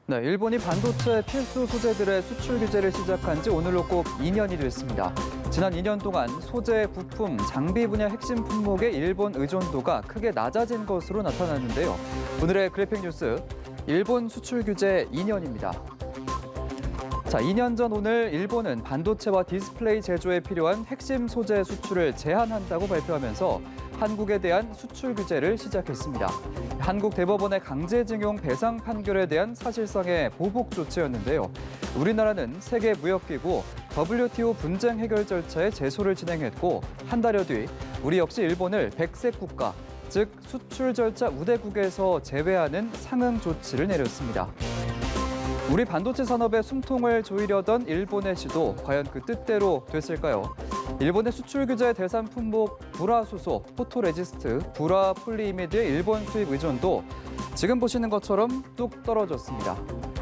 네, 일본이 반도체 필수 소재들의 수출 규제를 시작한 지 오늘로 꼭 2년이 됐습니다. 지난 2년 동안 소재, 부품, 장비 분야 핵심 품목의 일본 의존도가 크게 낮아진 것으로 나타났는데요. 오늘의 그래픽 뉴스, 일본 수출 규제 2년입니다. 자, 2년 전 오늘 일본은 반도체와 디스플레이 제조에 필요한 핵심 소재 수출을 제한한다고 발표하면서 한국에 대한 수출 규제를 시작했습니다. 한국 대법원의 강제징용 배상 판결에 대한 사실상의 보복 조치였는데요. 우리나라는 세계무역기구 WTO 분쟁 해결 절차에 제소를 진행했고 한 달여 뒤 우리 역시 일본을 백색 국가, 즉 수출 절차 우대국에서 제외하는 상응 조치를 내렸습니다. 우리 반도체 산업의 숨통을 조이려던 일본의 시도, 과연 그 뜻대로 됐을까요? 일본의 수출 규제 대상 품목 불화수소, 포토레지스트, 불화 폴리이미드의 일본 수입 의존도 지금 보시는 것처럼 뚝 떨어졌습니다.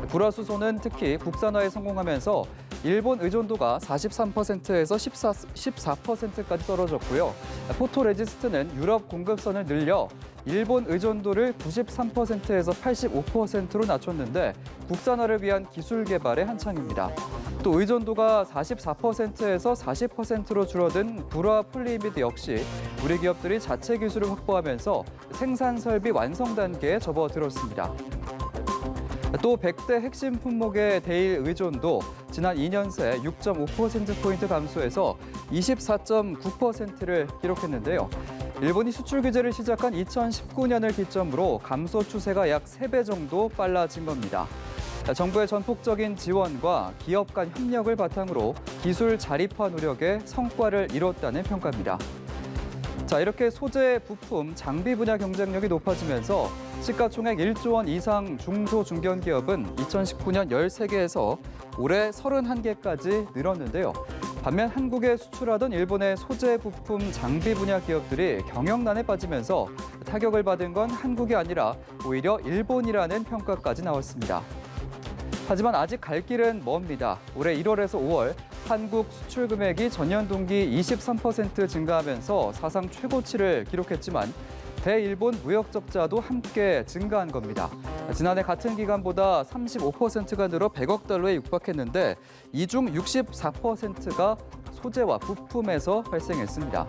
불화수소는 특히 국산화에 성공하면서 일본 의존도가 43%에서 14%까지 떨어졌고요. 포토레지스트는 유럽 공급선을 늘려 일본 의존도를 93%에서 85%로 낮췄는데 국산화를 위한 기술 개발에 한창입니다. 또 의존도가 44%에서 40%로 줄어든 불화 폴리이미드 역시 우리 기업들이 자체 기술을 확보하면서 생산 설비 완성 단계에 접어들었습니다. 또 100대 핵심 품목의 대일 의존도 지난 2년 새 6.5%포인트 감소해서 24.9%를 기록했는데요. 일본이 수출 규제를 시작한 2019년을 기점으로 감소 추세가 약 3배 정도 빨라진 겁니다. 정부의 전폭적인 지원과 기업 간 협력을 바탕으로 기술 자립화 노력에 성과를 이뤘다는 평가입니다. 자, 이렇게 소재, 부품, 장비 분야 경쟁력이 높아지면서 시가총액 1조 원 이상 중소 중견 기업은 2019년 13개에서 올해 31개까지 늘었는데요. 반면 한국에 수출하던 일본의 소재, 부품, 장비 분야 기업들이 경영난에 빠지면서 타격을 받은 건 한국이 아니라 오히려 일본이라는 평가까지 나왔습니다. 하지만 아직 갈 길은 멉니다. 올해 1월에서 5월 한국 수출 금액이 전년 동기 23% 증가하면서 사상 최고치를 기록했지만 대일본 무역 적자도 함께 증가한 겁니다. 지난해 같은 기간보다 35%가 늘어 100억 달러에 육박했는데 이 중 64%가 소재와 부품에서 발생했습니다.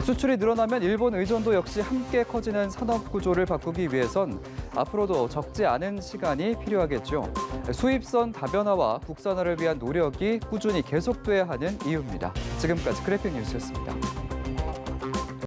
수출이 늘어나면 일본 의존도 역시 함께 커지는 산업 구조를 바꾸기 위해선 앞으로도 적지 않은 시간이 필요하겠죠. 수입선 다변화와 국산화를 위한 노력이 꾸준히 계속돼야 하는 이유입니다. 지금까지 그래픽 뉴스였습니다.